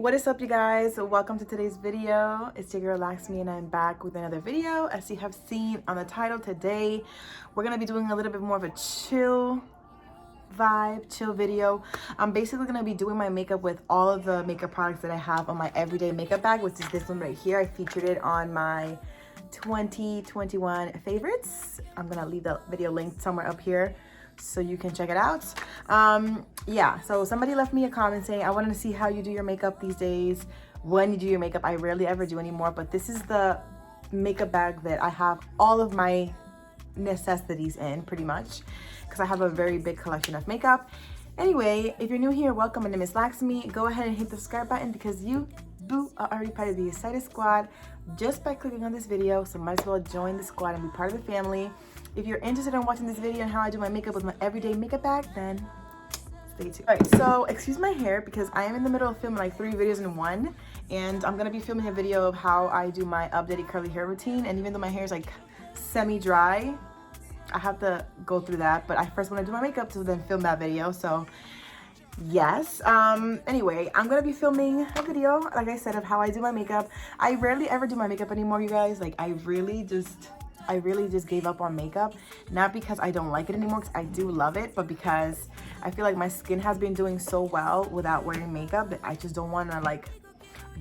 What is up, you guys? Welcome to today's video. It's your girl Laksmy and I'm back with another video. As you have seen on the title, today we're gonna be doing a little bit more of a chill vibe, chill video. I'm basically gonna be doing my makeup with all of the makeup products that I have on my everyday makeup bag, which is this one right here. I featured it on my 2021 favorites. I'm gonna leave the video link somewhere up here so you can check it out. Yeah, so somebody left me a comment saying, I wanted to see how you do your makeup these days, when you do your makeup. I rarely ever do anymore, but this is the makeup bag that I have all of my necessities in, pretty much, because I have a very big collection of makeup. Anyway, if you're new here, welcome. My name is Laksmy. Go ahead and hit the subscribe button because you are already part of the excited squad just by clicking on this video, so might as well join the squad and be part of the family. If you're interested in watching this video on how I do my makeup with my everyday makeup bag, then stay tuned. All right, so excuse my hair because I am in the middle of filming like 3 videos in one, and I'm gonna be filming a video of how I do my updated curly hair routine. And even though my hair is like semi-dry, I have to go through that, but I first want to do my makeup to then film that video. So yes, anyway, I'm gonna be filming a video, like I said, of how I do my makeup. I rarely ever do my makeup anymore, you guys. Like I really just gave up on makeup, not because I don't like it anymore, because I do love it, but because I feel like my skin has been doing so well without wearing makeup that I just don't want to like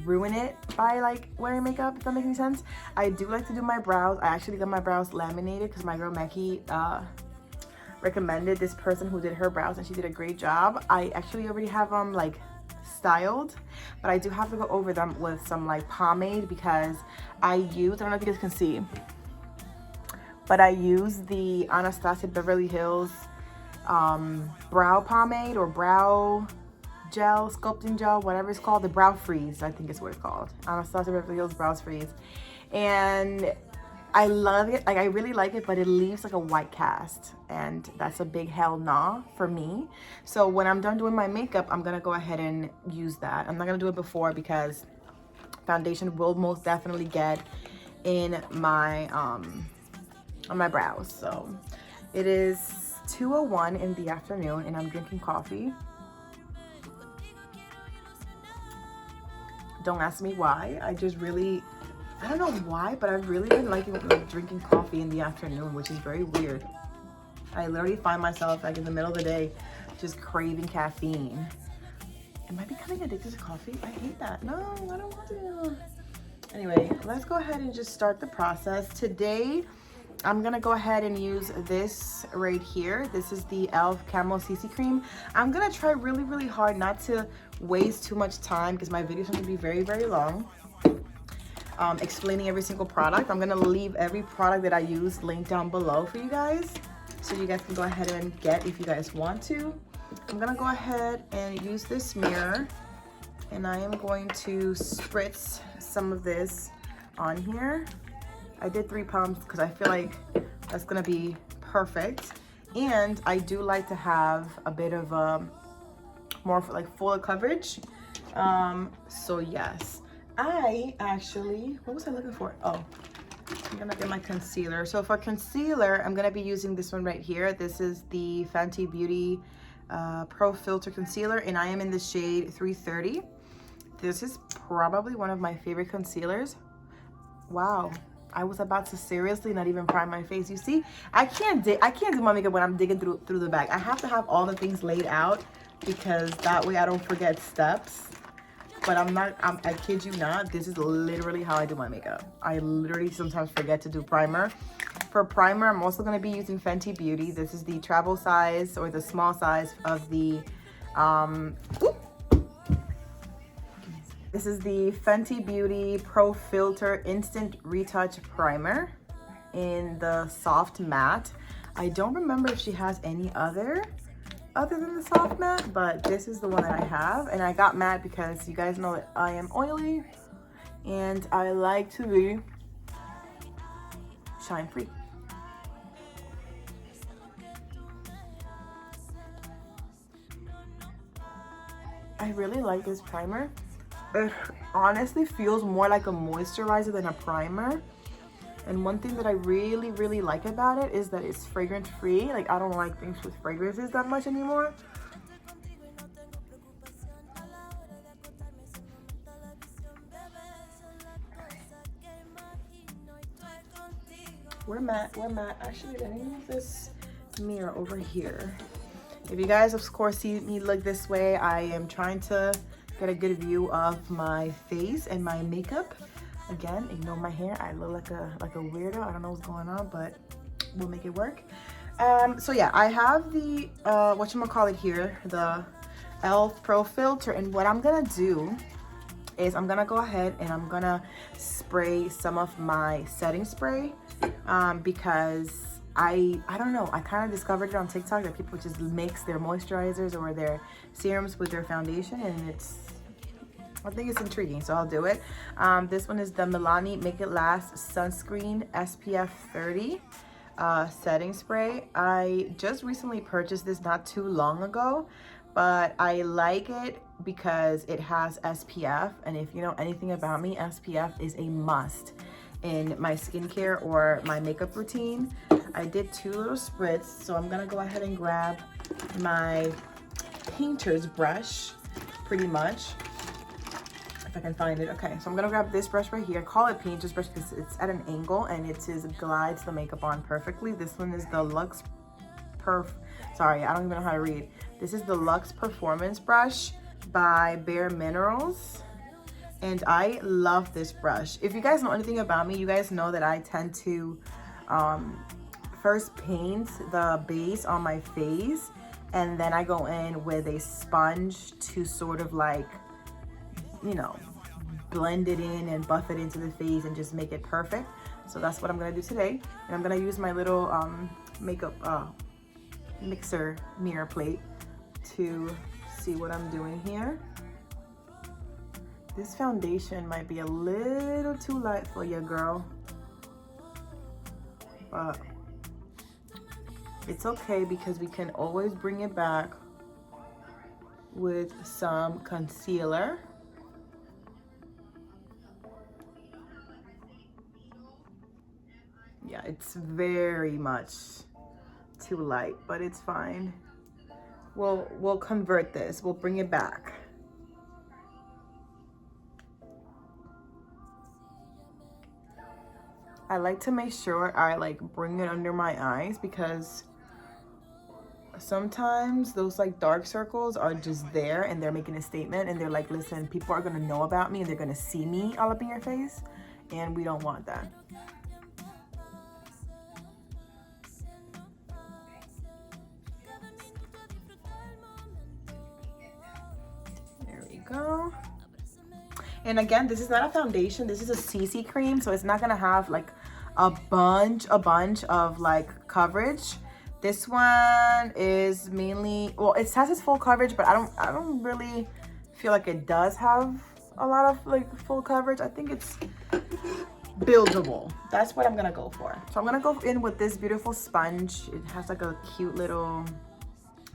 ruin it by like wearing makeup, if that makes any sense. I do like to do my brows. I actually got my brows laminated because my girl Mackie recommended this person who did her brows, and she did a great job. I actually already have them like styled, but I do have to go over them with some like pomade because I don't know if you guys can see, but I use the Anastasia Beverly Hills brow pomade or brow gel, sculpting gel, whatever it's called, the brow freeze, I think is what it's called. Anastasia Beverly Hills brows freeze. And I love it, like I really like it, but it leaves like a white cast, and that's a big hell nah for me. So when I'm done doing my makeup, I'm gonna go ahead and use that. I'm not gonna do it before because foundation will most definitely get in my on my brows. So it is 2:01 in the afternoon and I'm drinking coffee. Don't ask me why. I don't know why, but I've really been liking like drinking coffee in the afternoon, which is very weird. I literally find myself like in the middle of the day just craving caffeine. Am I becoming addicted to coffee? I hate that. No, I don't want to. Anyway, let's go ahead and just start the process. Today I'm gonna go ahead and use this right here. This is the e.l.f. Camo CC Cream. I'm gonna try really hard not to waste too much time because my videos are gonna be very long, explaining every single product. I'm gonna leave every product that I use linked down below for you guys, so you guys can go ahead and get if you guys want to. I'm gonna go ahead and use this mirror, and I am going to spritz some of this on here. I did 3 pumps because I feel like that's gonna be perfect. And I do like to have a bit of more like fuller coverage. So yes, I actually, what was I looking for? Oh, I'm gonna get my concealer. So for concealer, I'm gonna be using this one right here. This is the Fenty Beauty Pro Filtr Concealer, and I am in the shade 330. This is probably one of my favorite concealers. Wow. I was about to seriously not even prime my face. You see, I can't do my makeup when I'm digging through the bag. I have to have all the things laid out because that way I don't forget steps. But I kid you not, this is literally how I do my makeup. I literally sometimes forget to do primer. For primer, I'm also going to be using Fenty Beauty. This is the travel size or the small size of the this is the Fenty Beauty Pro Filtr Instant Retouch Primer in the soft matte. I don't remember if she has any other than the soft matte, but this is the one that I have. And I got matte because you guys know that I am oily and I like to be shine free. I really like this primer. It honestly feels more like a moisturizer than a primer. And one thing that I really like about it is that it's fragrance free. Like I don't like things with fragrances that much anymore. We're matte. Actually, let me move this mirror over here. If you guys, of course, see me look this way, I am trying to get a good view of my face and my makeup. Again, ignore my hair. I look like a weirdo. I don't know what's going on, but we'll make it work. So yeah, I have the whatchamacallit here, the e.l.f. Pro Filter, and what I'm gonna do is I'm gonna go ahead and I'm gonna spray some of my setting spray because I don't know, I kind of discovered it on TikTok that people just mix their moisturizers or their serums with their foundation, and I think it's intriguing, so I'll do it. This one is the Milani Make It Last Sunscreen SPF 30 setting spray. I just recently purchased this not too long ago, but I like it because it has SPF, and if you know anything about me, SPF is a must in my skincare or my makeup routine. I did 2 little spritz, so I'm gonna go ahead and grab my painter's brush, pretty much, if I can find it. Okay, so I'm gonna grab this brush right here. I call it painter's brush because it's at an angle and it glides the makeup on perfectly. This one is the sorry, I don't even know how to read. This is the Luxe Performance Brush by Bare Minerals. And I love this brush. If you guys know anything about me, you guys know that I tend to first paint the base on my face, and then I go in with a sponge to sort of like, you know, blend it in and buff it into the face and just make it perfect. So that's what I'm gonna do today. And I'm gonna use my little makeup mixer mirror plate to see what I'm doing here. This foundation might be a little too light for you, girl, but it's okay because we can always bring it back with some concealer. Yeah, it's very much too light, but it's fine. We'll convert this. We'll bring it back. I like to make sure I like bring it under my eyes because sometimes those like dark circles are just there and they're making a statement and they're like, listen, people are gonna know about me and they're gonna see me all up in your face, and we don't want that. There we go. And again, this is not a foundation, this is a CC cream, so it's not gonna have like a bunch of like coverage. This one is mainly, well, it has its full coverage, but I don't really feel like it does have a lot of like full coverage. I think it's buildable. That's what I'm gonna go for. So I'm gonna go in with this beautiful sponge. It has like a cute little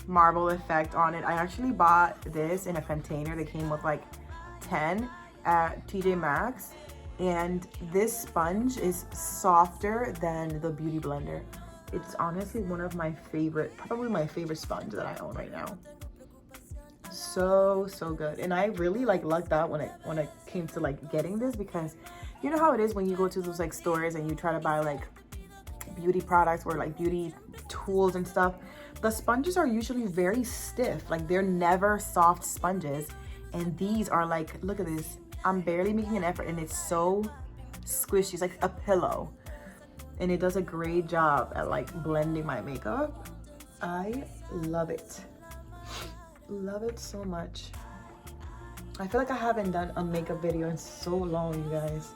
marble effect on it. I actually bought this in a container that came with like 10 at TJ Maxx, and this sponge is softer than the Beauty Blender. It's honestly one of my favorite, probably my favorite sponge that I own right now. So good. And I really like lucked out when it came to like getting this, because you know how it is when you go to those like stores and you try to buy like beauty products or like beauty tools and stuff. The sponges are usually very stiff, like they're never soft sponges, and these are like, look at this, I'm barely making an effort and it's so squishy. It's like a pillow, and it does a great job at like blending my makeup. I love it. Love it so much. I feel like I haven't done a makeup video in so long, you guys.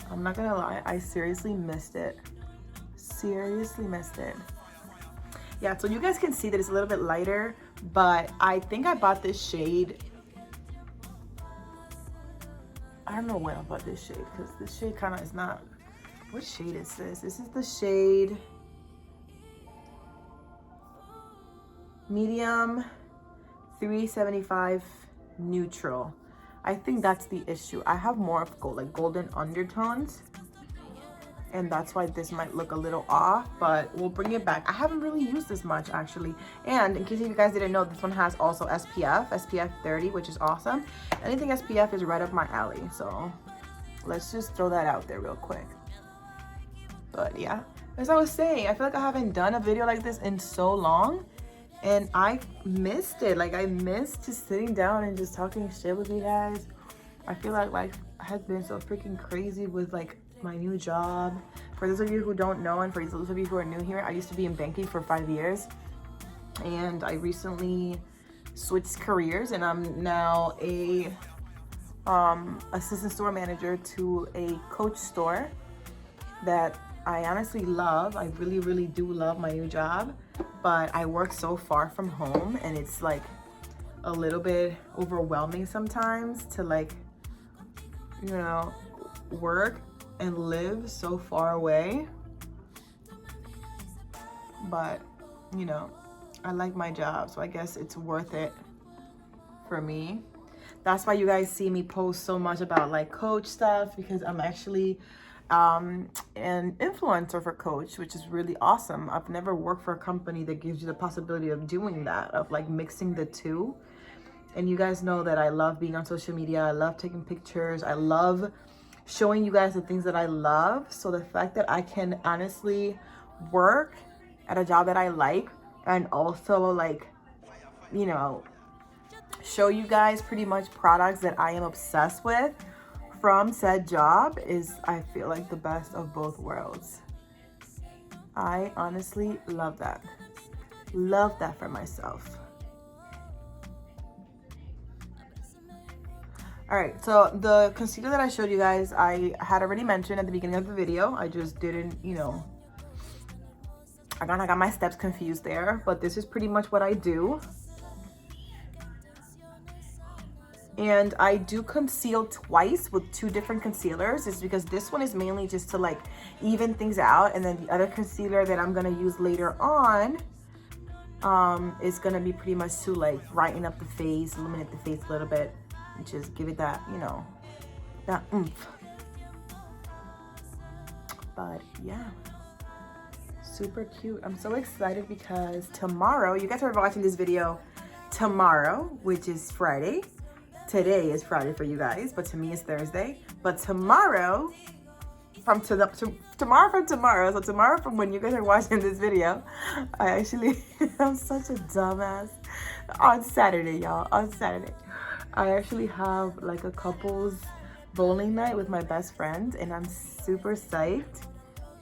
I'm not gonna lie, I seriously missed it. Seriously missed it. Yeah, so you guys can see that it's a little bit lighter, but I think I bought this shade, I don't know when I bought this shade, because this shade kind of is not, what shade is this? This is the shade Medium 375 Neutral. I think that's the issue. I have more of like golden undertones, and that's why this might look a little off, but we'll bring it back. I haven't really used this much actually. And in case you guys didn't know, this one has also SPF 30, which is awesome. Anything SPF is right up my alley, so let's just throw that out there real quick. But yeah, as I was saying, I feel like I haven't done a video like this in so long, and I missed it. Like, I missed just sitting down and just talking shit with you guys. I feel like life has been so freaking crazy with like my new job. For those of you who don't know, and for those of you who are new here, I used to be in banking for 5 years, and I recently switched careers, and I'm now a assistant store manager to a Coach store that I honestly love. I really, really do love my new job, but I work so far from home, and it's like a little bit overwhelming sometimes to like, you know, work and live so far away. But, you know, I like my job, so I guess it's worth it for me. That's why you guys see me post so much about like Coach stuff, because I'm actually an influencer for Coach, which is really awesome. I've never worked for a company that gives you the possibility of doing that, of like mixing the two. And you guys know that I love being on social media. I love taking pictures. I love showing you guys the things that I love. So the fact that I can honestly work at a job that I like, and also like, you know, show you guys pretty much products that I am obsessed with from said job, is, I feel like, the best of both worlds. I honestly love that. Love that for myself. All right, so the concealer that I showed you guys, I had already mentioned at the beginning of the video. I just didn't, you know, I kind of got my steps confused there, but this is pretty much what I do. And I do conceal twice with 2 different concealers. It's because this one is mainly just to like even things out, and then the other concealer that I'm gonna use later on is gonna be pretty much to like brighten up the face, illuminate the face a little bit, and just give it that, you know, that oomph. But yeah, super cute. I'm so excited because tomorrow, you guys are watching this video tomorrow, which is Friday. Today is Friday for you guys, but to me it's Thursday. But tomorrow, tomorrow, so tomorrow from when you guys are watching this video, I actually, I'm such a dumbass. On Saturday, y'all, on Saturday, I actually have like a couples bowling night with my best friend, and I'm super psyched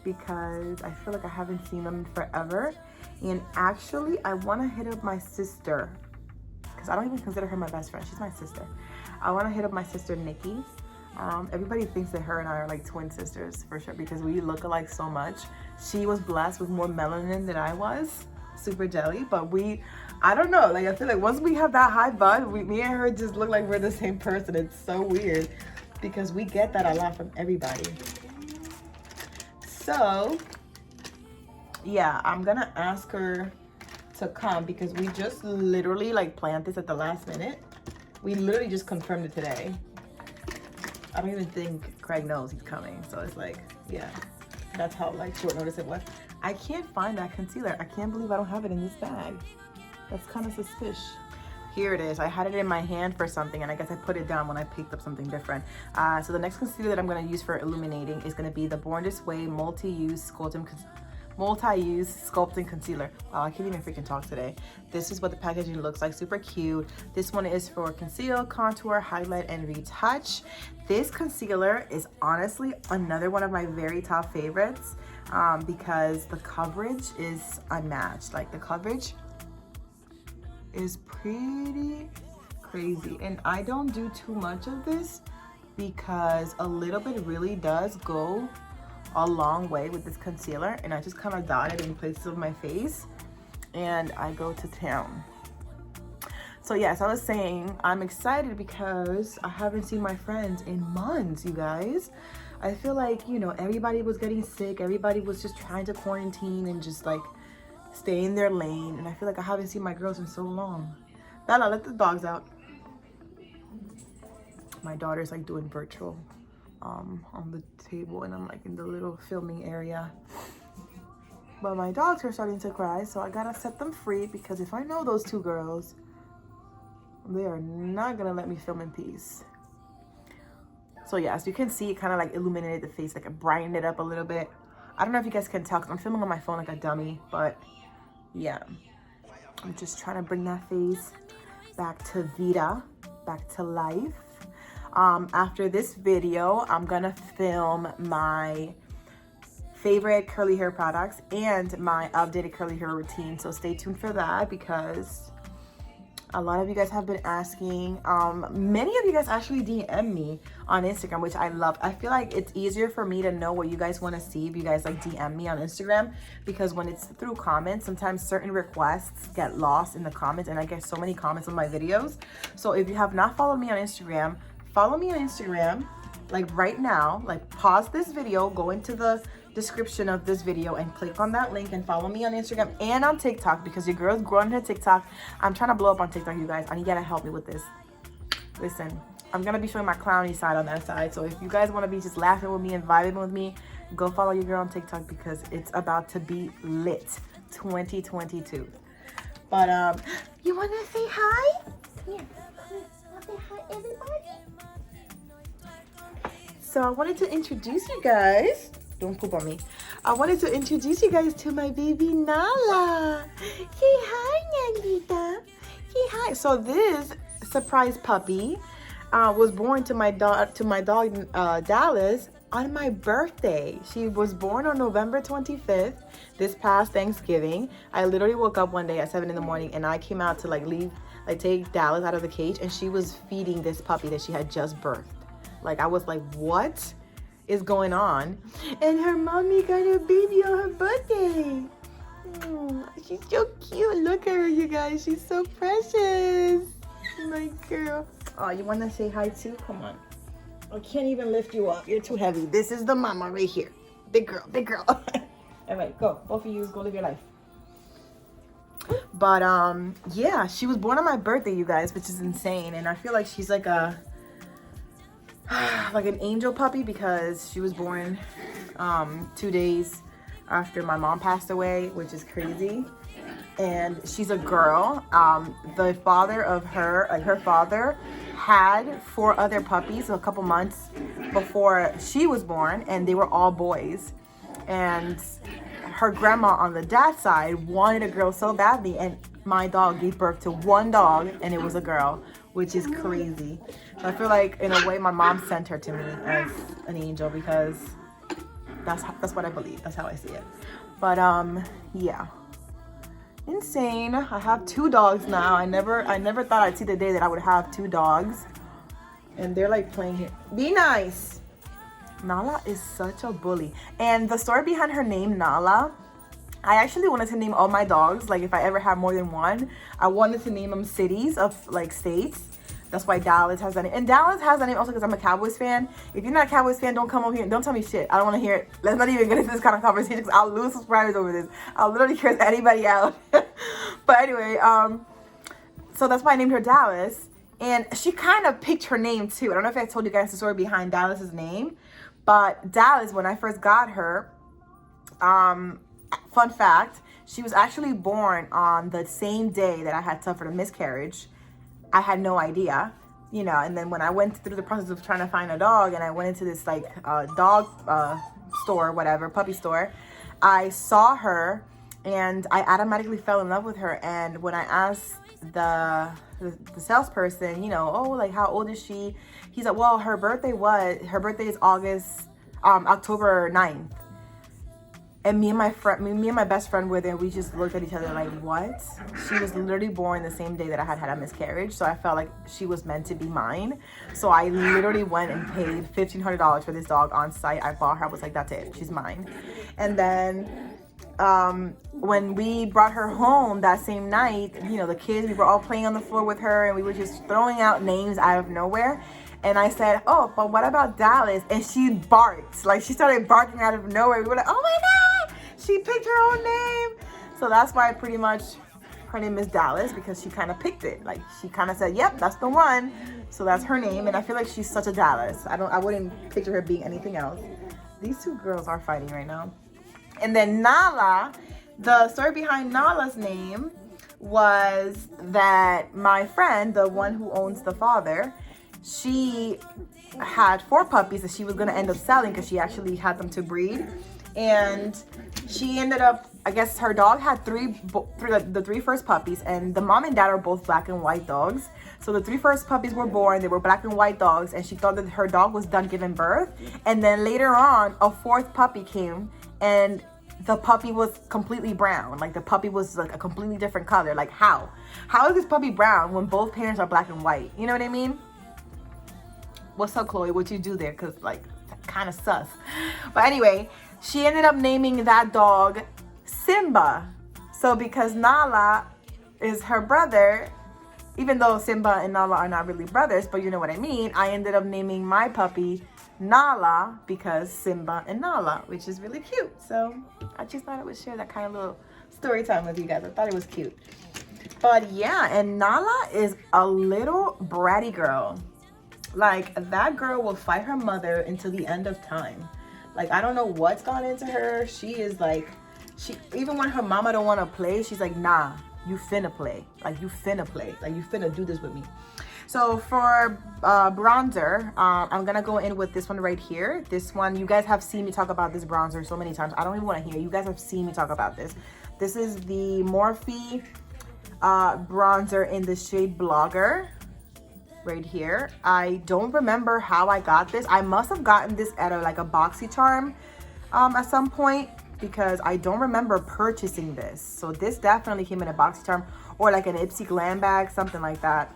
because I feel like I haven't seen them in forever. And actually, I want to hit up my sister, because I don't even consider her my best friend. She's my sister. I want to hit up my sister, Nikki. Everybody thinks that her and I are like twin sisters for sure, because we look alike so much. She was blessed with more melanin than I was. Super jelly, but I don't know. Like, I feel like once we have that high vibe, me and her just look like we're the same person. It's so weird because we get that a lot from everybody. So, yeah, I'm gonna ask her to come because we just literally like planned this at the last minute. We literally just confirmed it today. I don't even think Craig knows he's coming, so it's like, yeah, that's how like short notice it was. I can't find that concealer. I can't believe I don't have it in this bag. That's kind of suspicious. Here it is. I had it in my hand for something, and I guess I put it down when I picked up something different. So the next concealer that I'm going to use for illuminating is going to be the Born This Way multi-use sculpting concealer. Wow, I can't even freaking talk today. This is what the packaging looks like. Super cute. This one is for conceal, contour, highlight, and retouch. This concealer is honestly another one of my very top favorites because the coverage is unmatched. Like, the coverage is pretty crazy, and I don't do too much of this because a little bit really does go a long way with this concealer, and I just kind of dot it in places of my face and I go to town. So yes, I was saying I'm excited because I haven't seen my friends in months, you guys. I feel like, you know, everybody was getting sick, everybody was just trying to quarantine and just like stay in their lane, and I feel like I haven't seen my girls in so long. Bella, let the dogs out. My daughter's like doing virtual on the table, and I'm like in the little filming area. But my dogs are starting to cry, so I gotta set them free, because if I know those 2 girls, they are not gonna let me film in peace. So yeah, as you can see, it kind of like illuminated the face, like it brightened it up a little bit. I don't know if you guys can tell because I'm filming on my phone like a dummy, but yeah. I'm just trying to bring that face back to Vita, back to life. After this video, I'm gonna film my favorite curly hair products and my updated curly hair routine. So stay tuned for that because a lot of you guys have been asking. Many of you guys actually DM me on Instagram, which I love. I feel like it's easier for me to know what you guys want to see if you guys like DM me on Instagram, because when it's through comments, sometimes certain requests get lost in the comments, and I get so many comments on my videos. So if you have not followed me on Instagram, follow me on Instagram like right now. Like pause this video, go into the description of this video and click on that link and follow me on Instagram and on TikTok, because your girl's growing her TikTok. I'm trying to blow up on TikTok, you guys. I need you to help me with this. Listen, I'm gonna be showing my clowny side on that side, so if you guys want to be just laughing with me and vibing with me, go follow your girl on TikTok because it's about to be lit 2022. But you want to say hi? Come here. Say hi, everybody. So I wanted to introduce you guys. Don't poop on me. I wanted to introduce you guys to my baby Nala. Say hi, Nalita. Say hi. So this surprise puppy was born to my dog Dallas on my birthday. She was born on November 25th, this past Thanksgiving. I literally woke up one day at 7 in the morning and I came out to take Dallas out of the cage, and she was feeding this puppy that she had just birthed. Like I was like, what is going on? And her mommy got a baby on her birthday. She's so cute. Look at her, you guys. She's so precious. My girl. Oh, you want to say hi too? Come on. I can't even lift you up. You're too heavy. This is the mama right here. Big girl, big girl. All right, go. Both of you go live your life. But yeah, she was born on my birthday, you guys, which is insane. And I feel like she's like an angel puppy because she was born 2 days after my mom passed away, which is crazy. And she's a girl. The father of her, her father had 4 other puppies a couple months before she was born, and they were all boys. And her grandma on the dad's side wanted a girl so badly, and my dog gave birth to 1 dog, and it was a girl, which is crazy. So I feel like in a way my mom sent her to me as an angel, because that's what I believe. That's how I see it. But yeah, insane. I have 2 dogs now. I never thought I'd see the day that I would have 2 dogs, and they're like playing here. Be nice. Nala is such a bully. And the story behind her name, Nala, I actually wanted to name all my dogs, like if I ever have more than one, I wanted to name them cities of like states. That's why Dallas has that name. And Dallas has that name also because I'm a Cowboys fan. If you're not a Cowboys fan, don't come over here and don't tell me shit. I don't want to hear it. Let's not even get into this kind of conversation because I'll lose subscribers over this. I'll literally curse anybody out. But anyway, so that's why I named her Dallas. And she kind of picked her name too. I don't know if I told you guys the story behind Dallas's name. But Dallas, when I first got her, fun fact, she was actually born on the same day that I had suffered a miscarriage. I had no idea, you know, and then when I went through the process of trying to find a dog, and I went into this like dog store, whatever, puppy store, I saw her and I automatically fell in love with her. And when I asked the salesperson, you know, oh, like how old is she? He's like, well, her birthday is October 9th. And me and my best friend were there. We just looked at each other like, what? She was literally born the same day that I had a miscarriage. So I felt like she was meant to be mine. So I literally went and paid $1,500 for this dog on site. I bought her. I was like, that's it. She's mine. And then when we brought her home that same night, you know, the kids, we were all playing on the floor with her and we were just throwing out names out of nowhere. And I said, oh, but what about Dallas? And she barked. Like, she started barking out of nowhere. We were like, oh my God, she picked her own name. So that's why pretty much her name is Dallas, because she kind of picked it. Like, she kind of said, yep, that's the one. So that's her name. And I feel like she's such a Dallas. I wouldn't picture her being anything else. These 2 girls are fighting right now. And then Nala, the story behind Nala's name was that my friend, the one who owns the father, she had 4 puppies that she was going to end up selling because she actually had them to breed. And she ended up, I guess her dog had the three first puppies, and the mom and dad are both black and white dogs. So the three first puppies were born, they were black and white dogs, and she thought that her dog was done giving birth. And then later on, a fourth puppy came, and the puppy was completely brown. Like the puppy was like a completely different color. Like how is this puppy brown when both parents are black and white? You know what I mean? What's up, Chloe? What you do there? Because like kind of sus. But anyway, she ended up naming that dog Simba. So because Nala is her brother, even though Simba and Nala are not really brothers, but you know what I mean, I ended up naming my puppy Nala because Simba and Nala, which is really cute. So I just thought I would share that kind of little story time with you guys. I thought it was cute. But yeah, and Nala is a little bratty girl. Like that girl will fight her mother until the end of time. Like I don't know what's gone into her. She is like, even when her mama don't want to play, she's like, nah, you finna play. Like you finna play. Like you finna do this with me. So for bronzer, I'm gonna go in with this one right here. This one, you guys have seen me talk about this bronzer so many times. I don't even want to hear. You guys have seen me talk about this. This is the Morphe bronzer in the shade Blogger right here. I don't remember how I got this. I must have gotten this at a BoxyCharm at some point, because I don't remember purchasing this. So this definitely came in a BoxyCharm or like an Ipsy Glam bag, something like that.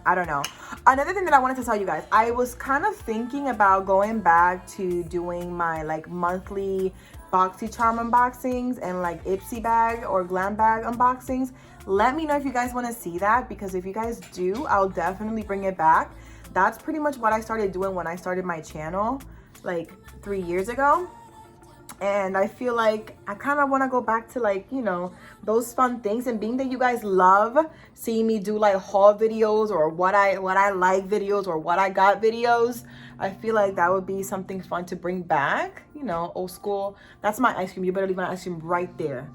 I don't know. Another thing that I wanted to tell you guys, I was kind of thinking about going back to doing my like monthly BoxyCharm unboxings and like Ipsy bag or Glam bag unboxings. Let me know if you guys want to see that, because if you guys do, I'll definitely bring it back. That's pretty much what I started doing when I started my channel like 3 years ago. And I feel like I kind of want to go back to like, you know, those fun things. And being that you guys love seeing me do like haul videos or what I like videos or what I got videos, I feel like that would be something fun to bring back, you know, old school. That's my ice cream. You better leave my ice cream right there.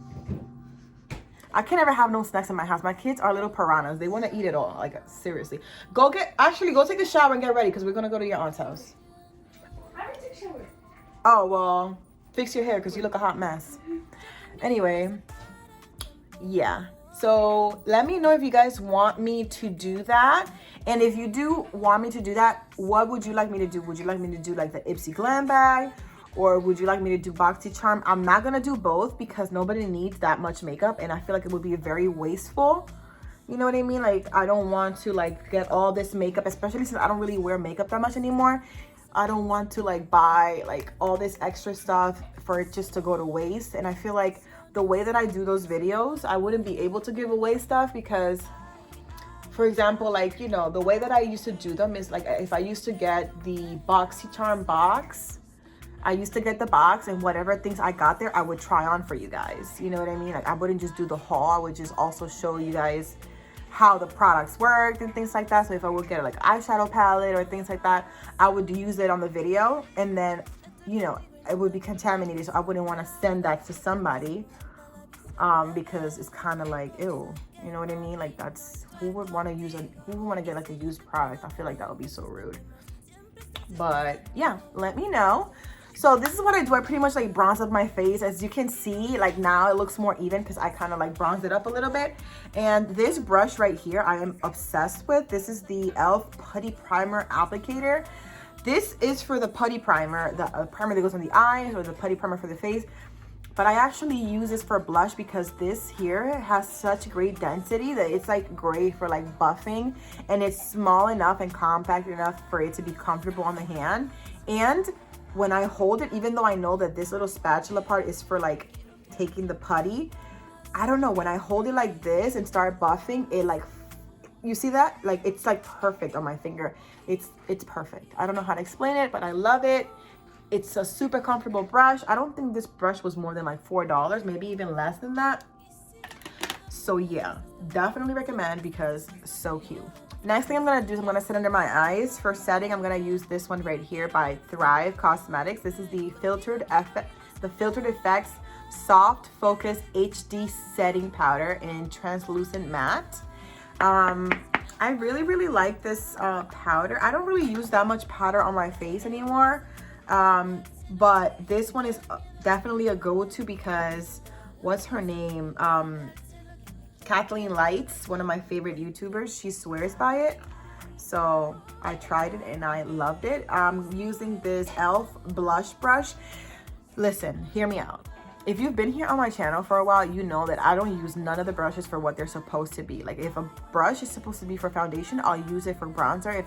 I can't ever have no snacks in my house. My kids are little piranhas. They want to eat it all. Like, seriously. Go take a shower and get ready, because we're going to go to your aunt's house. I already took a shower. Oh, well, fix your hair because you look a hot mess. Anyway, yeah. So let me know if you guys want me to do that. And if you do want me to do that, what would you like me to do? Would you like me to do like the Ipsy Glam bag? Or would you like me to do BoxyCharm? I'm not going to do both because nobody needs that much makeup. And I feel like it would be very wasteful. You know what I mean? Like, I don't want to like get all this makeup, especially since I don't really wear makeup that much anymore. I don't want to like buy like all this extra stuff for it just to go to waste. And I feel like the way that I do those videos, I wouldn't be able to give away stuff because, for example, like, you know, the way that I used to do them is like, if I used to get the BoxyCharm box, I used to get the box, and whatever things I got there, I would try on for you guys. You know what I mean? Like, I wouldn't just do the haul. I would just also show you guys how the products worked and things like that. So if I would get like eyeshadow palette or things like that, I would use it on the video, and then, you know, it would be contaminated. So I wouldn't want to send that to somebody because it's kind of like, ew. You know what I mean? Like, that's, who would want to get like a used product? I feel like that would be so rude. But yeah, let me know. So this is what I do. I pretty much like bronze up my face. As you can see, like now it looks more even because I kind of like bronzed it up a little bit. And this brush right here, I am obsessed with. This is the e.l.f. Putty Primer Applicator. This is for the putty primer, the primer that goes on the eyes, or the putty primer for the face. But I actually use this for blush because this here has such great density that it's like great for like buffing. And it's small enough and compact enough for it to be comfortable on the hand. And when I hold it, even though I know that this little spatula part is for like taking the putty, I don't know, when I hold it like this and start buffing, it like, you see that? Like, it's like perfect on my finger. It's perfect. I don't know how to explain it, but I love it. It's a super comfortable brush. I don't think this brush was more than like $4, maybe even less than that. So yeah, definitely recommend because it's so cute. Next thing I'm going to do is I'm going to set under my eyes. For setting, I'm going to use this one right here by Thrive Cosmetics. This is the Filtered Effects Soft Focus HD Setting Powder in Translucent Matte. I really like this powder. I don't really use that much powder on my face anymore. But this one is definitely a go-to because what's her name? Kathleen Lights, one of my favorite YouTubers, she swears by it. So I tried it and I loved it. I'm using this e.l.f. blush brush. Listen, hear me out. If you've been here on my channel for a while, you know that I don't use none of the brushes for what they're supposed to be. Like if a brush is supposed to be for foundation, I'll use it for bronzer.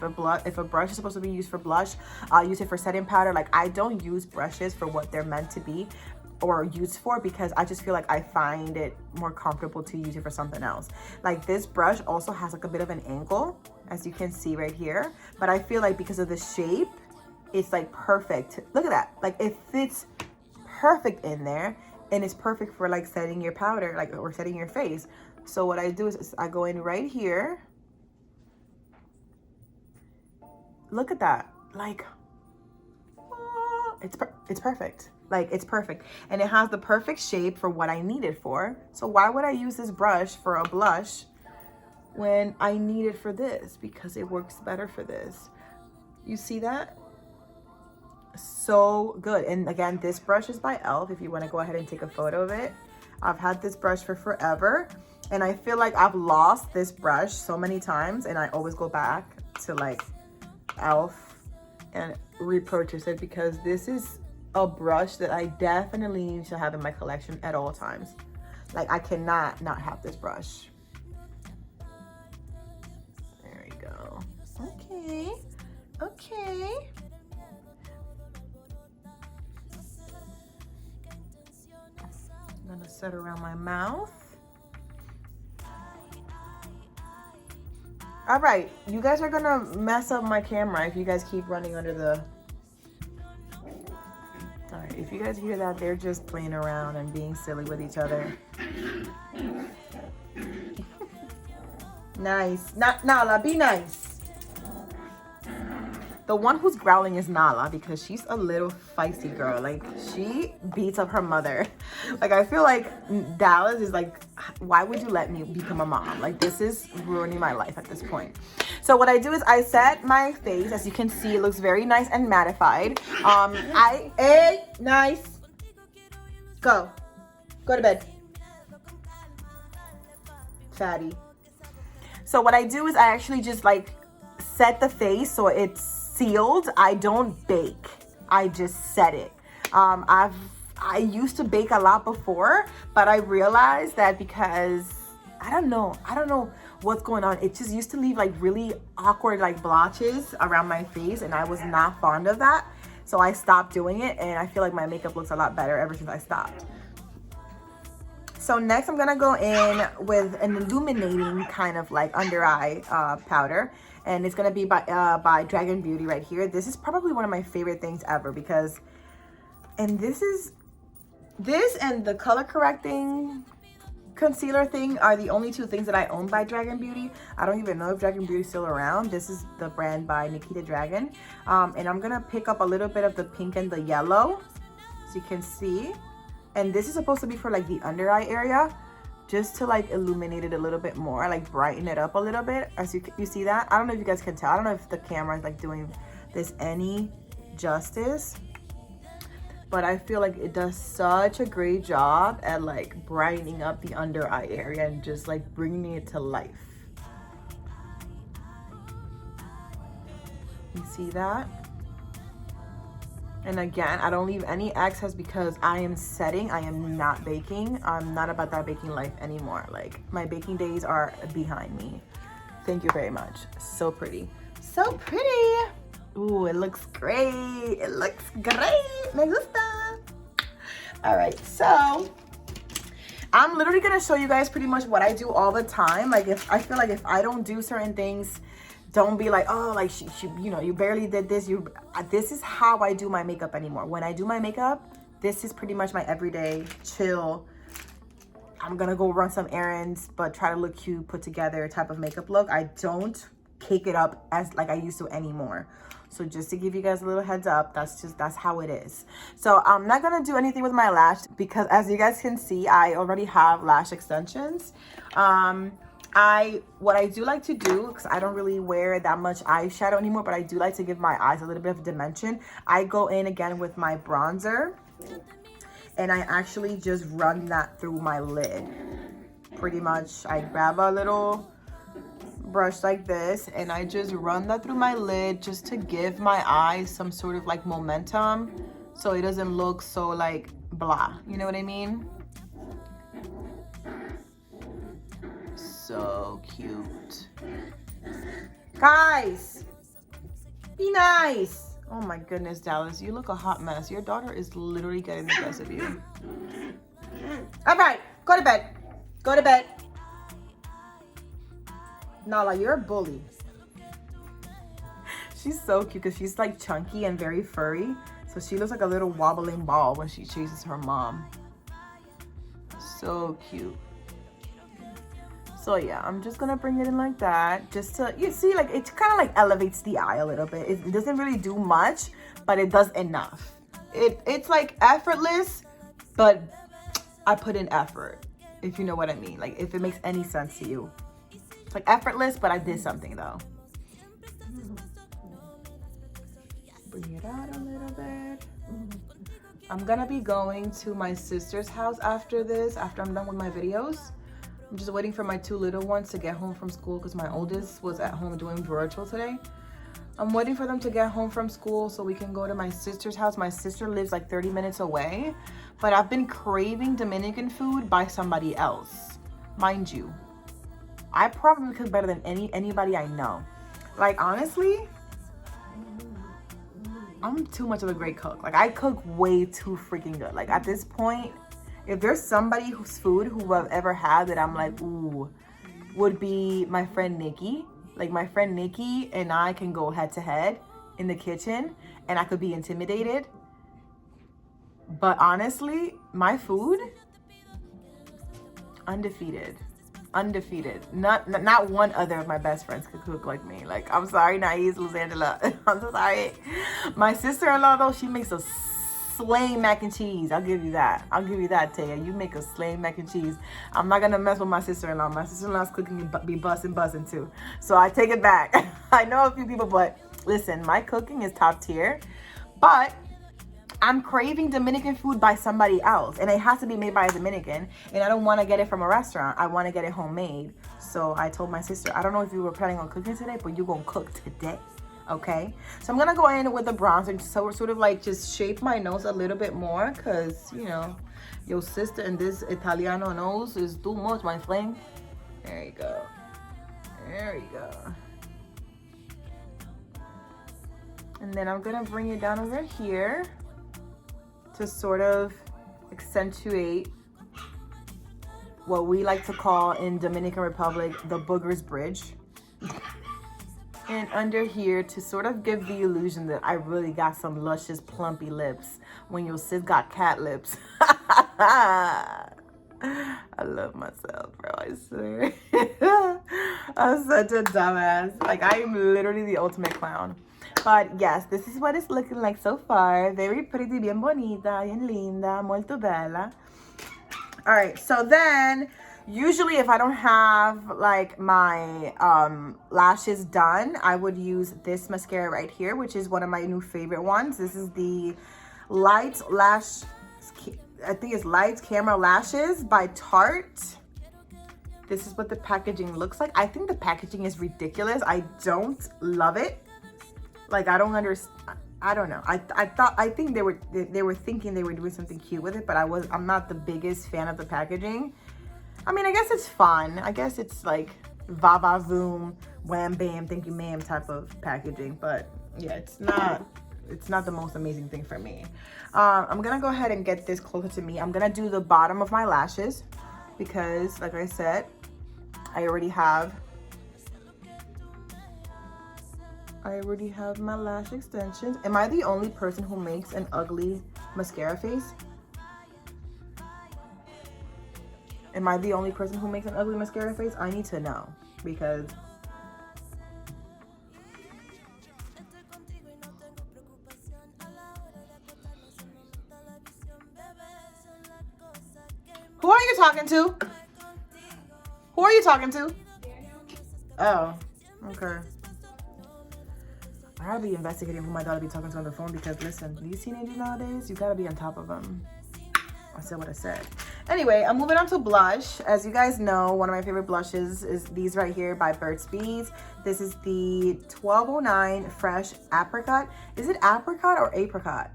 If a brush is supposed to be used for blush, I'll use it for setting powder. Like I don't use brushes for what they're meant to be or used for, because I just feel like I find it more comfortable to use it for something else. Like this brush also has like a bit of an angle, as you can see right here, but I feel like because of the shape, it's like perfect. Look at that, like it fits perfect in there, and it's perfect for like setting your powder, like, or setting your face. So what I do is I go in right here. Look at that, like it's perfect. Like it's perfect, and it has the perfect shape for what I need it for. So why would I use this brush for a blush when I need it for this? Because it works better for this. You see that? So good. And again, this brush is by e.l.f. if you want to go ahead and take a photo of it. I've had this brush for forever, and I feel like I've lost this brush so many times, and I always go back to like e.l.f. and repurchase it, because this is a brush that I definitely need to have in my collection at all times. Like I cannot not have this brush. There we go. Okay, okay. I'm gonna set around my mouth. All right, you guys are gonna mess up my camera if you guys keep running under the... All right, if you guys hear that, they're just playing around and being silly with each other. Nice. Nala, be nice. The one who's growling is Nala, because she's a little feisty girl. Like she beats up her mother. Like I feel like Dallas is like, why would you let me become a mom? Like this is ruining my life at this point. So what I do is I set my face. As you can see, it looks very nice and mattified. Nice. Go to bed, fatty. So what I do is I actually just like set the face so it's sealed. I don't bake, I just set it. I used to bake a lot before, but I realized that because I don't know what's going on, it just used to leave like really awkward like blotches around my face, and I was not fond of that. So I stopped doing it, and I feel like my makeup looks a lot better ever since I stopped. So next I'm gonna go in with an illuminating kind of like under eye powder, and it's gonna be by Dragon Beauty right here. This is probably one of my favorite things ever, because, and this and the color correcting concealer thing are the only two things that I own by Dragon Beauty. I don't even know if Dragon Beauty is still around. This is the brand by Nikita Dragon, and I'm gonna pick up a little bit of the pink and the yellow, so you can see. And this is supposed to be for like the under eye area, just to like illuminate it a little bit more, like brighten it up a little bit. As you see that? I don't know if you guys can tell. I don't know if the camera is like doing this any justice, but I feel like it does such a great job at like brightening up the under eye area and just like bringing it to life. You see that? And again, I don't leave any excess because I am setting, I am not baking. I'm not about that baking life anymore. Like my baking days are behind me. Thank you very much. So pretty. So pretty. Ooh, it looks great. It looks great. Me gusta. All right, so I'm literally gonna show you guys pretty much what I do all the time. Like if I feel like if I don't do certain things, don't be like, oh, like she you know, you barely did this. This is how I do my makeup anymore. When I do my makeup, this is pretty much my everyday chill. I'm gonna go run some errands, but try to look cute, put together type of makeup look. I don't cake it up as like I used to anymore. So just to give you guys a little heads up, that's how it is. So I'm not gonna do anything with my lash because as you guys can see, I already have lash extensions. What I do like to do, because I don't really wear that much eyeshadow anymore, but I do like to give my eyes a little bit of dimension. I go in again with my bronzer, and I actually just run that through my lid. Pretty much, I grab a little brush like this and I just run that through my lid just to give my eyes some sort of like momentum, so it doesn't look so like blah, you know what I mean? So cute. Guys, be nice. Oh my goodness, Dallas, you look a hot mess. Your daughter is literally getting the best of you. All right, go to bed. Go to bed. Nala, you're a bully. She's so cute because she's like chunky and very furry. So she looks like a little wobbling ball when she chases her mom. So cute. So yeah, I'm just gonna bring it in like that. Just to, you see, like it kind of like elevates the eye a little bit. It doesn't really do much, but it does enough. It's like effortless, but I put in effort, if you know what I mean. Like if it makes any sense to you. It's like effortless, but I did something though. Bring it out a little bit. I'm gonna be going to my sister's house after this, after I'm done with my videos. I'm just waiting for my two little ones to get home from school because my oldest was at home doing virtual today. I'm waiting for them to get home from school so we can go to my sister's house. My sister lives like 30 minutes away, but I've been craving Dominican food by somebody else. Mind you, I probably cook better than anybody I know. Like honestly, I'm too much of a great cook. Like I cook way too freaking good. Like at this point, if there's somebody whose food who I've ever had that I'm like, ooh, would be my friend Nikki. Like my friend Nikki and I can go head to head in the kitchen and I could be intimidated. But honestly, my food, undefeated. Undefeated. Not one other of my best friends could cook like me. Like, I'm sorry, Naiz, Luzangela. I'm so sorry. My sister-in-law, though, she makes a slay mac and cheese. I'll give you that. I'll give you that, Taya. You make a slay mac and cheese. I'm not going to mess with my sister-in-law. My sister-in-law's cooking and be bussing too. So I take it back. I know a few people, but listen, my cooking is top tier. But I'm craving Dominican food by somebody else, and it has to be made by a Dominican, and I don't want to get it from a restaurant. I want to get it homemade. So I told my sister, I don't know if you were planning on cooking today, but you're going to cook today, okay? So I'm going to go in with the bronzer, so sort of like just shape my nose a little bit more, because, you know, your sister and this Italiano nose is too much, my flame. There you go. There you go. And then I'm going to bring it down over here to sort of accentuate what we like to call in Dominican Republic the Booger's Bridge. And under here to sort of give the illusion that I really got some luscious plumpy lips when your sis got cat lips. I love myself, bro, I swear. I'm such a dumbass. Like, I am literally the ultimate clown. But yes, this is what it's looking like so far. Very pretty, bien bonita, bien linda, molto bella. All right, so then usually if I don't have like my lashes done, I would use this mascara right here, which is one of my new favorite ones. This is the Light Lash, I think it's Light Camera Lashes by Tarte. This is what the packaging looks like. I think the packaging is ridiculous. I don't love it. Like, I don't understand. I don't know. I think they were thinking they were doing something cute with it, but I'm not the biggest fan of the packaging. I mean, I guess it's fun. I guess it's like va va voom, wham bam, thank you ma'am type of packaging, but yeah, it's not the most amazing thing for me. I'm gonna go ahead and get this closer to me. I'm gonna do the bottom of my lashes because, like I said, I already have my lash extensions. Am I the only person who makes an ugly mascara face? Am I the only person who makes an ugly mascara face? I need to know, because who are you talking to? Who are you talking to? Oh, okay. I gotta be investigating who my daughter be talking to on the phone, because listen, these teenagers nowadays, you gotta be on top of them. I said what I said. Anyway, I'm moving on to blush. As you guys know, one of my favorite blushes is these right here by Burts. This is the 1209 Fresh Apricot. Is it apricot or apricot?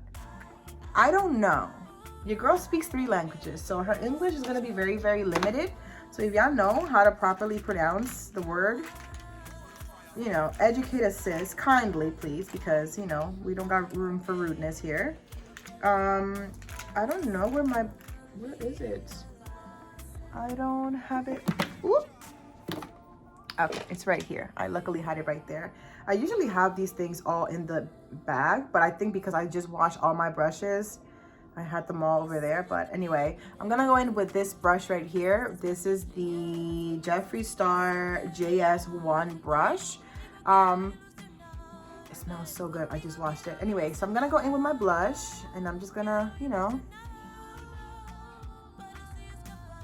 I don't know. Your girl speaks 3 languages, so her English is gonna be very, very limited. So if y'all know how to properly pronounce the word, you know, educate us, sis, kindly, please, because, you know, we don't got room for rudeness here. I don't know where is it? I don't have it. Ooh. Okay, it's right here. I luckily had it right there. I usually have these things all in the bag, but I think because I just washed all my brushes, I had them all over there. But anyway, I'm gonna go in with this brush right here. This is the Jeffree Star JS1 brush. It smells so good. I just washed it. Anyway, so I'm gonna go in with my blush, and I'm just gonna, you know,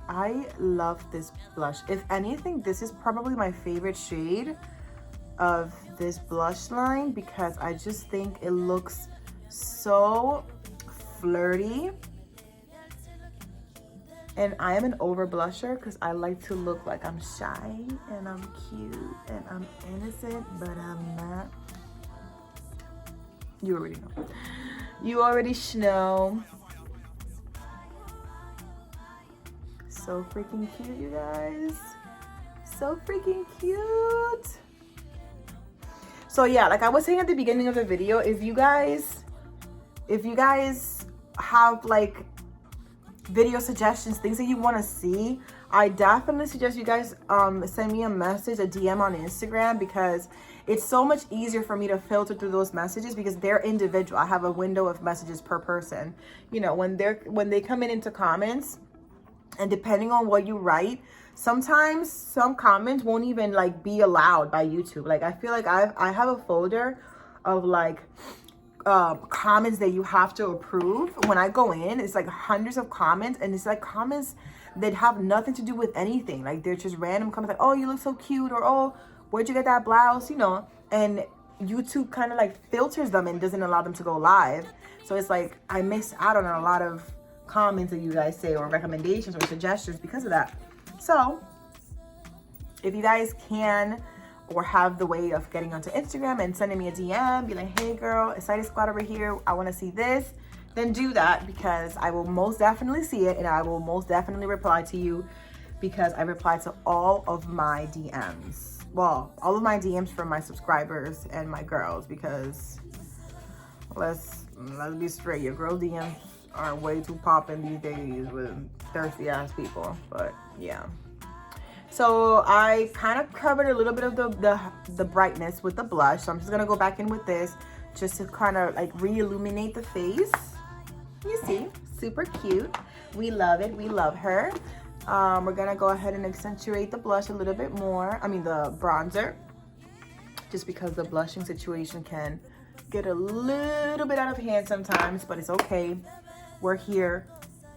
I love this blush. If anything, this is probably my favorite shade of this blush line because I just think it looks so flirty. And I am an over blusher because I like to look like I'm shy and I'm cute and I'm innocent, but I'm not. You already know. You already know. So freaking cute, you guys. So freaking cute. So yeah, like I was saying at the beginning of the video, if you guys have like video suggestions, things that you want to see, I definitely suggest you guys send me a message, a DM on Instagram, because it's so much easier for me to filter through those messages because they're individual. I have a window of messages per person. You know, when they come into comments, and depending on what you write, sometimes some comments won't even like be allowed by YouTube. Like I feel like I have a folder of like comments that you have to approve. When I go in, it's like hundreds of comments, and it's like comments that have nothing to do with anything. Like they're just random comments like, oh, you look so cute, or oh, where'd you get that blouse, you know? And YouTube kind of like filters them and doesn't allow them to go live. So it's like I miss out on a lot of comments that you guys say, or recommendations or suggestions because of that. So if you guys can or have the way of getting onto Instagram and sending me a DM, be like, hey girl, Excited Squad over here, I want to see this, then do that, because I will most definitely see it and I will most definitely reply to you, because I reply to all of my DMs. Well, all of my DMs from my subscribers and my girls, because let's be straight, your girl DMs are way too popping these days with thirsty ass people. But yeah, so I kind of covered a little bit of the brightness with the blush, so I'm just gonna go back in with this just to kind of like re-illuminate the face. You see, super cute. We love it. We love her. We're gonna go ahead and accentuate the blush a little bit more, I mean the bronzer, just because the blushing situation can get a little bit out of hand sometimes, but it's okay. We're here.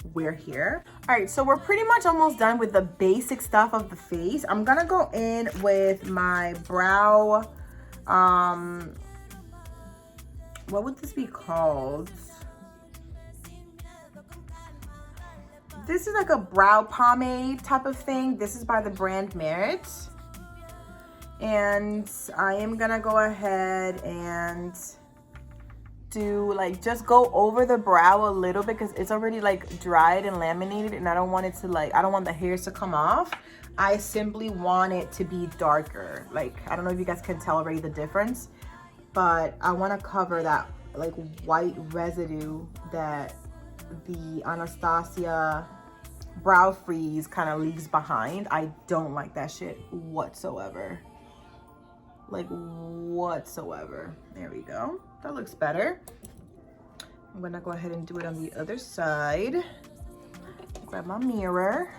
All right, so we're pretty much almost done with the basic stuff of the face. I'm gonna go in with my brow, what would this be called? This is like a brow pomade type of thing. This is by the brand Merit. And I am gonna go ahead and do like just go over the brow a little bit because it's already like dried and laminated, and I don't want it to like, I don't want the hairs to come off. I simply want it to be darker. Like, I don't know if you guys can tell already the difference, but I want to cover that like white residue that the Anastasia brow freeze kind of leaves behind. I don't like that shit whatsoever. Like whatsoever. There we go. That looks better. I'm gonna go ahead and do it on the other side. Grab my mirror.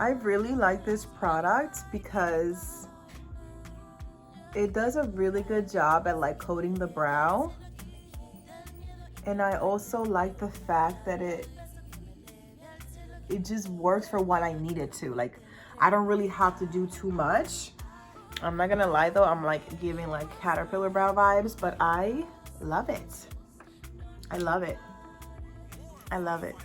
I really like this product because it does a really good job at like coating the brow. And I also like the fact that it it just works for what I need it to. Like, I don't really have to do too much. I'm not gonna lie though, I'm like giving like caterpillar brow vibes, but I love it. I love it. I love it.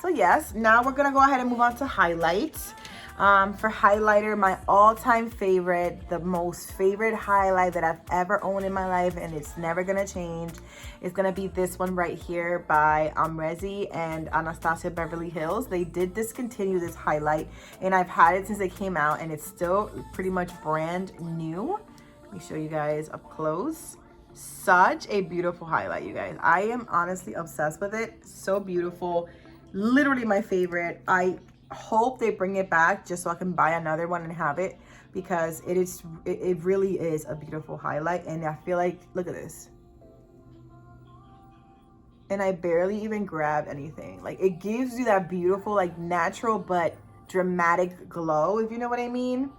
So yes, now we're gonna go ahead and move on to highlights. For highlighter, my all-time favorite, the most favorite highlight that I've ever owned in my life, and it's never gonna change, is gonna be this one right here by Amrezy and Anastasia Beverly Hills. They did discontinue this highlight, and I've had it since it came out, and it's still pretty much brand new. Let me show you guys up close. Such a beautiful highlight, you guys. I am honestly obsessed with it. So beautiful. Literally my favorite. I hope they bring it back just so I can buy another one and have it, because it really is a beautiful highlight. And I feel like, look at this, and I barely even grab anything. Like, it gives you that beautiful, like, natural but dramatic glow, if you know what I mean.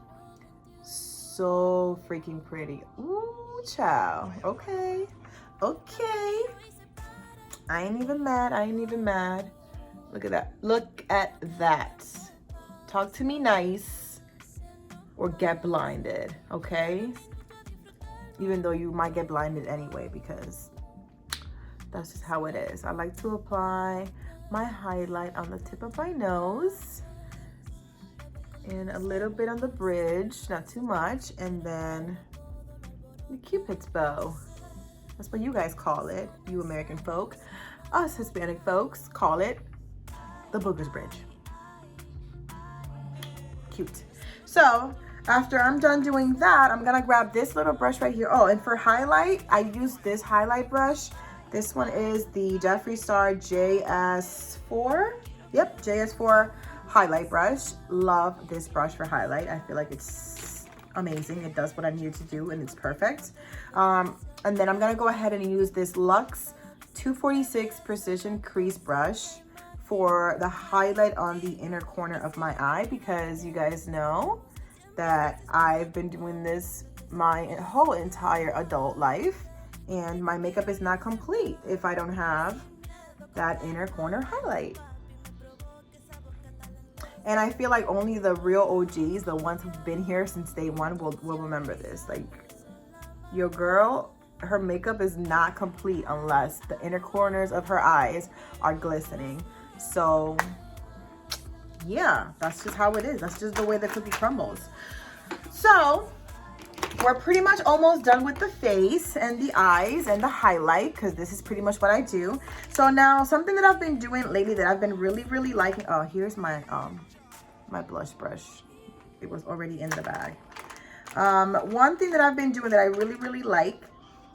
So freaking pretty. Ooh, child. Okay, okay, I ain't even mad. I ain't even mad. Look at that. Look at that. Talk to me nice or get blinded, okay? Even though you might get blinded anyway, because that's just how it is. I like to apply my highlight on the tip of my nose and a little bit on the bridge, not too much, and then the Cupid's bow. That's what you guys call it, you American folk. Us Hispanic folks call it the Booger's Bridge. Cute. So after I'm done doing that, I'm gonna grab this little brush right here. Oh, and for highlight, I use this highlight brush. This one is the Jeffree Star JS4. Yep, JS4 highlight brush. Love this brush for highlight. I feel like it's amazing. It does what I need it to do, and it's perfect. And then I'm gonna go ahead and use this Luxe 246 Precision Crease Brush for the highlight on the inner corner of my eye, because you guys know that I've been doing this my whole entire adult life, and my makeup is not complete if I don't have that inner corner highlight. And I feel like only the real OGs, the ones who've been here since day one, will remember this. Like, your girl, her makeup is not complete unless the inner corners of her eyes are glistening. So yeah, that's just how it is. That's just the way the cookie crumbles. So we're pretty much almost done with the face and the eyes and the highlight, because this is pretty much what I do. So now, something that I've been doing lately that I've been really liking. Oh, here's my my blush brush. It was already in the bag. One thing that I've been doing that I really like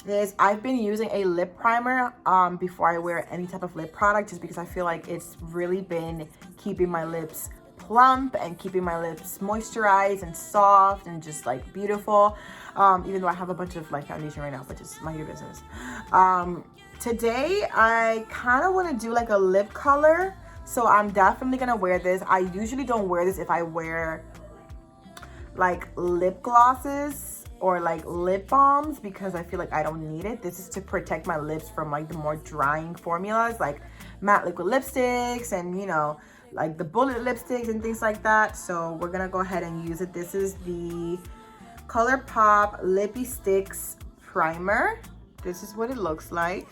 is I've been using a lip primer before I wear any type of lip product, just because I feel like it's really been keeping my lips plump and keeping my lips moisturized and soft and just like beautiful. Even though I have a bunch of like foundation right now, but just mind your business. Today I kind of want to do like a lip color, so I'm definitely gonna wear this. I usually don't wear this if I wear like lip glosses or like lip balms, because I feel like I don't need it. This is to protect my lips from like the more drying formulas like matte liquid lipsticks and, you know, like the bullet lipsticks and things like that. So we're gonna go ahead and use it. This is the ColourPop Lippy Sticks Primer. This is what it looks like,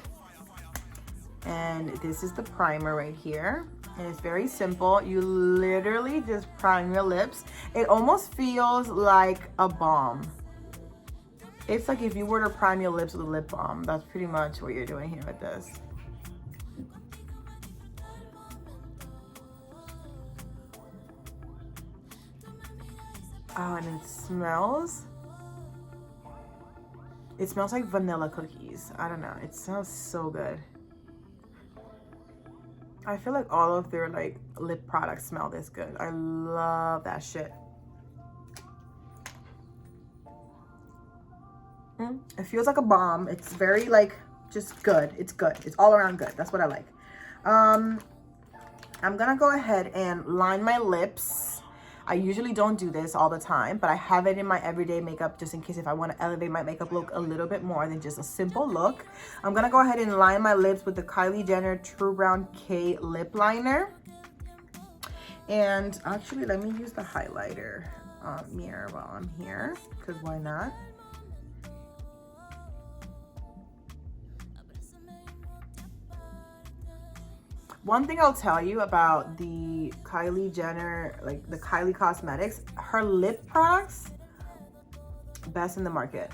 and this is the primer right here. And it's very simple. You literally just prime your lips. It almost feels like a balm. It's like if you were to prime your lips with a lip balm. That's pretty much what you're doing here with this. Oh, and it smells like vanilla cookies. I don't know. It smells so good. I feel like all of their like lip products smell this good. I love that shit. It feels like a balm. It's very like just good. It's good. It's all around good. That's what I like. I'm gonna go ahead and line my lips. I usually don't do this all the time, but I have it in my everyday makeup just in case if I want to elevate my makeup look a little bit more than just a simple look. I'm going to go ahead and line my lips with the Kylie Jenner True Brown K lip liner. And actually, let me use the highlighter mirror while I'm here, because why not? One thing I'll tell you about the Kylie Jenner, like the Kylie Cosmetics, her lip products, best in the market.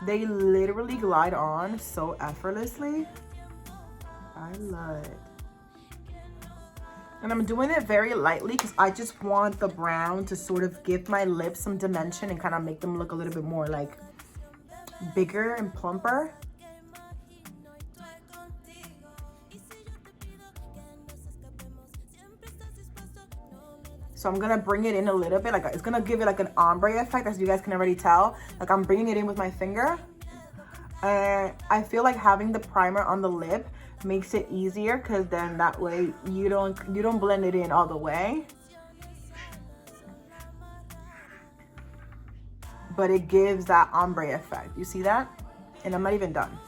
They literally glide on so effortlessly. I love it. And I'm doing it very lightly because I just want the brown to sort of give my lips some dimension and kind of make them look a little bit more like bigger and plumper. So I'm gonna bring it in a little bit, like it's gonna give it like an ombre effect, as you guys can already tell. Like I'm bringing it in with my finger. And I feel like having the primer on the lip makes it easier, because then that way you don't blend it in all the way. But it gives that ombre effect. You see that? And I'm not even done.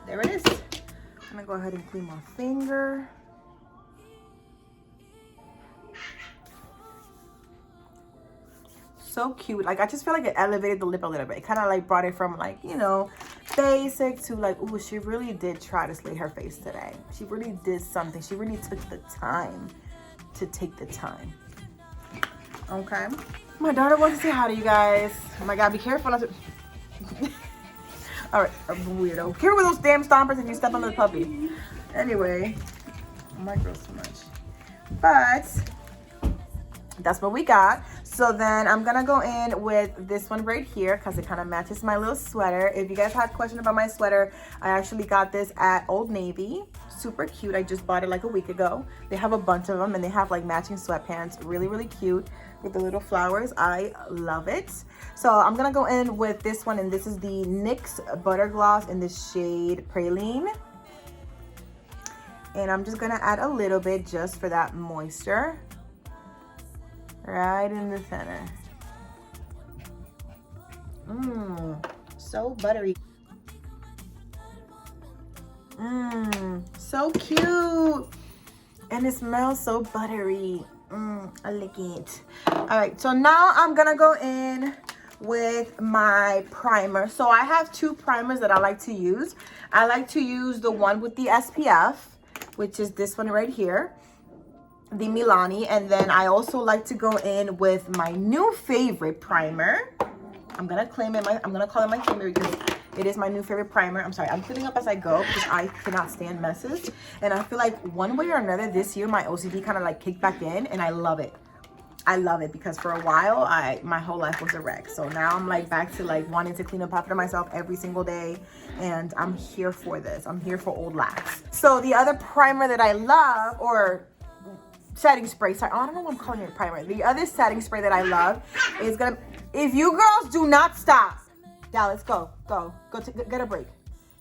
There it is. I'm gonna go ahead and clean my finger. So cute. Like I just feel like it elevated the lip a little bit. It kind of like brought it from like, you know, basic to like, ooh, she really did try to slay her face today. She really did something. She really took the time to take the time. Okay. My daughter wants to say hi to you guys. Oh my God, be careful. All right, weirdo. Here with those damn stompers if you step on the puppy. Anyway, I might grow so much. But that's what we got. So then I'm gonna go in with this one right here because it kind of matches my little sweater. If you guys had a question about my sweater, I actually got this at Old Navy. Super cute. I just bought it like a week ago. They have a bunch of them and they have like matching sweatpants. Really, really cute with the little flowers. I love it. So I'm gonna go in with this one, and this is the NYX Butter Gloss in the shade Praline. And I'm just gonna add a little bit just for that moisture. Right in the center. So buttery. So cute. And it smells so buttery. I like it. All right, so now I'm gonna go in with my primer. So I have two primers that I like to use. I like to use the one with the SPF, which is this one right here, the Milani. And then I also like to go in with my new favorite primer. I'm gonna claim it. I'm gonna call it my favorite because it is my new favorite primer. I'm sorry, I'm cleaning up as I go because I cannot stand messes. And I feel like one way or another this year, my OCD kind of like kicked back in, and I love it. I love it because for a while, my whole life was a wreck. So now I'm like back to like wanting to clean up after myself every single day. And I'm here for this. I'm here for old Lax. So the other primer that I love, or setting spray, sorry, I don't know what I'm calling it, primer. The other setting spray that I love is gonna, if you girls do not stop, Dallas, go, get a break.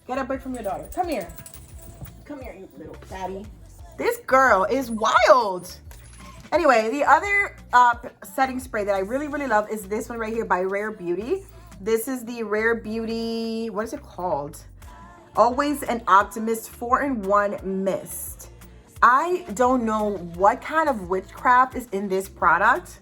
Get a break from your daughter. Come here, you little fatty. This girl is wild. Anyway, the other setting spray that I really, really love is this one right here by Rare Beauty. This is the Rare Beauty, what is it called? Always an Optimist 4-in-1 Mist. I don't know what kind of witchcraft is in this product,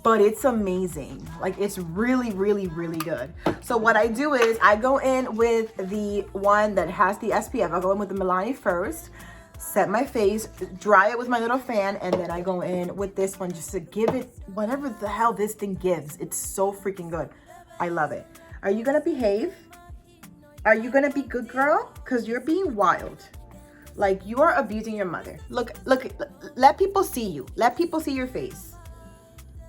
but it's amazing. Like, it's really, really, really good. So what I do is I go in with the one that has the SPF. I'll go in with the Milani first, set my face, dry it with my little fan, and then I go in with this one just to give it whatever the hell this thing gives. It's so freaking good. I love it. Are you gonna behave? Are you gonna be good, girl? Because you're being wild. Like, you are abusing your mother. Look, let people see you. Let people see your face.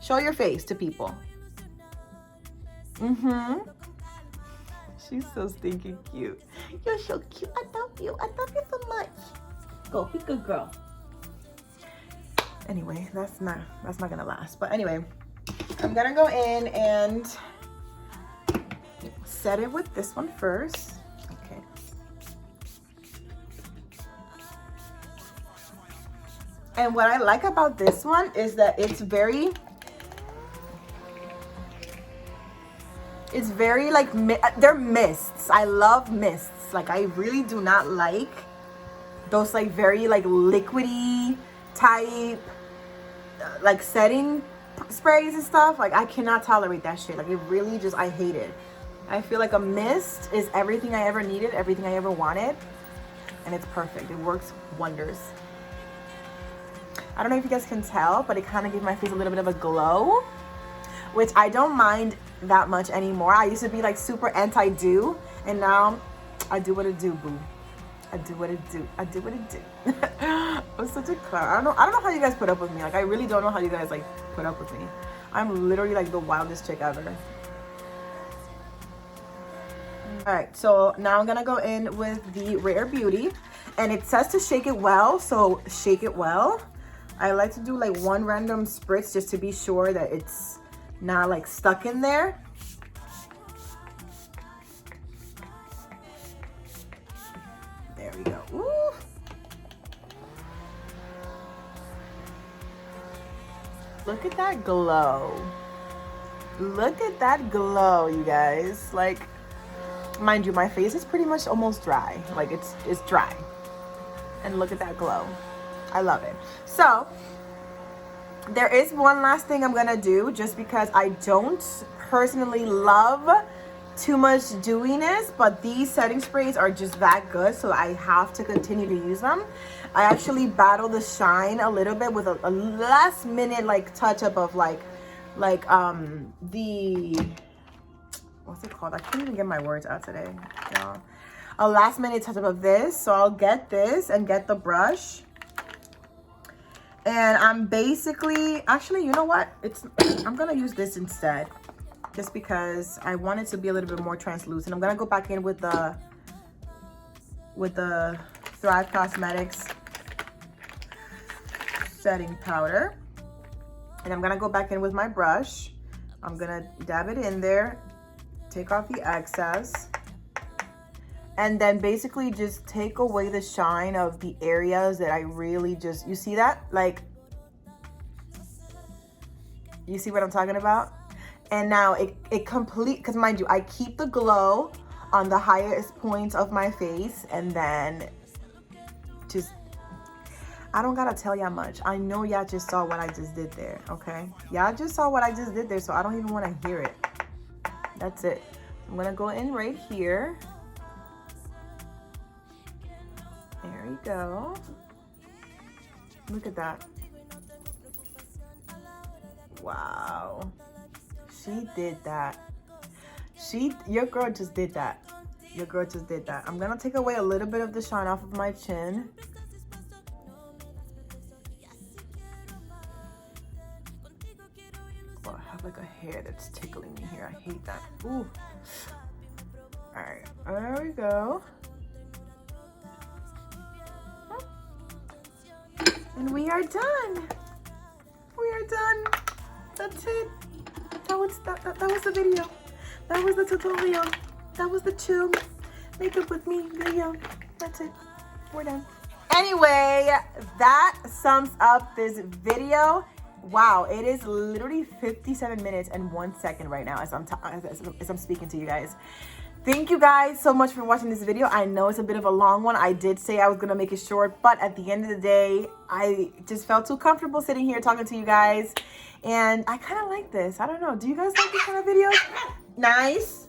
Show your face to people. She's so stinking cute. You're so cute. I love you. I love you so much. Go, be a good girl. Anyway, that's not gonna last. But anyway, I'm gonna go in and set it with this one first. Okay. And what I like about this one is that it's very like, they're mists. I love mists. Like, I really do not like those like very like liquidy type like setting sprays and stuff. Like, I cannot tolerate that shit. Like, it really just, I hate it. I feel like a mist is everything I ever needed, everything I ever wanted, and it's perfect. It works wonders. I don't know if you guys can tell, but it kind of gives my face a little bit of a glow, which I don't mind that much anymore. I used to be like super anti-dew, and now I do what it do, boo. I do what it do. I do what it do. I'm such a clown. I don't know how you guys put up with me. Like, I really don't know how you guys like put up with me. I'm literally like the wildest chick ever. All right, so now I'm gonna go in with the Rare Beauty, and it says to shake it well, so shake it well. I like to do like one random spritz just to be sure that it's not like stuck in there. There we go. Ooh. Look at that glow. Look at that glow, you guys. Like, mind you, my face is pretty much almost dry. Like, it's dry. And look at that glow. I love it. So, there is one last thing I'm gonna do, just because I don't personally love too much dewiness, but these setting sprays are just that good, so I have to continue to use them. I actually battle the shine a little bit with a last minute like touch up of like the, what's it called? I can't even get my words out today. Yeah. A last minute touch up of this. So I'll get this and get the brush. And I'm basically, actually, you know what? I'm gonna use this instead, just because I want it to be a little bit more translucent. I'm gonna go back in with the Thrive Cosmetics setting powder, and I'm gonna go back in with my brush. I'm gonna dab it in there, take off the excess, and then basically just take away the shine of the areas that I really just, you see that? Like, you see what I'm talking about? And now it complete, because mind you, I keep the glow on the highest points of my face, and then just, I don't gotta tell y'all much. I know y'all just saw what I just did there, okay? Y'all just saw what I just did there, so I don't even wanna hear it. That's it. I'm gonna go in right here. There we go. Look at that. Wow. She did that. Your girl just did that. Your girl just did that. I'm gonna take away a little bit of the shine off of my chin. Oh, I have like a hair that's tickling me here. I hate that. Ooh. All right, there we go. And we are done. We are done. That's it. That was the video. That was the tutorial. That was the chill makeup with me video. That's it. We're done. Anyway, that sums up this video. Wow, it is literally 57 minutes and 1 second right now as I'm speaking to you guys. Thank you guys so much for watching this video. I know it's a bit of a long one. I did say I was gonna make it short, but at the end of the day, I just felt too comfortable sitting here talking to you guys. And I kind of like this. I don't know. Do you guys like this kind of videos? Nice.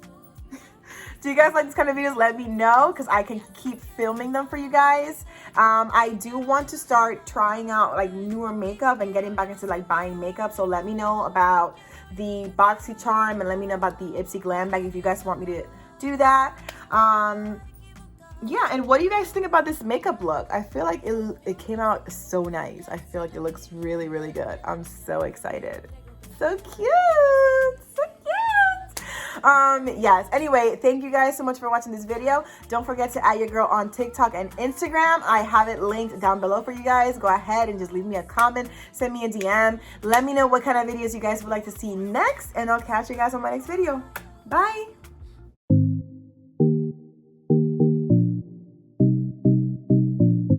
Do you guys like this kind of videos? Let me know, because I can keep filming them for you guys. I do want to start trying out like newer makeup and getting back into like buying makeup. So let me know about the BoxyCharm, and let me know about the Ipsy Glam Bag if you guys want me to do that. yeah, and what do you guys think about this makeup look? I feel like it came out so nice. I feel like it looks really, really good. I'm so excited. So cute. So cute. Yes. Anyway, thank you guys so much for watching this video. Don't forget to add your girl on TikTok and Instagram. I have it linked down below for you guys. Go ahead and just leave me a comment. Send me a DM. Let me know what kind of videos you guys would like to see next. And I'll catch you guys on my next video. Bye.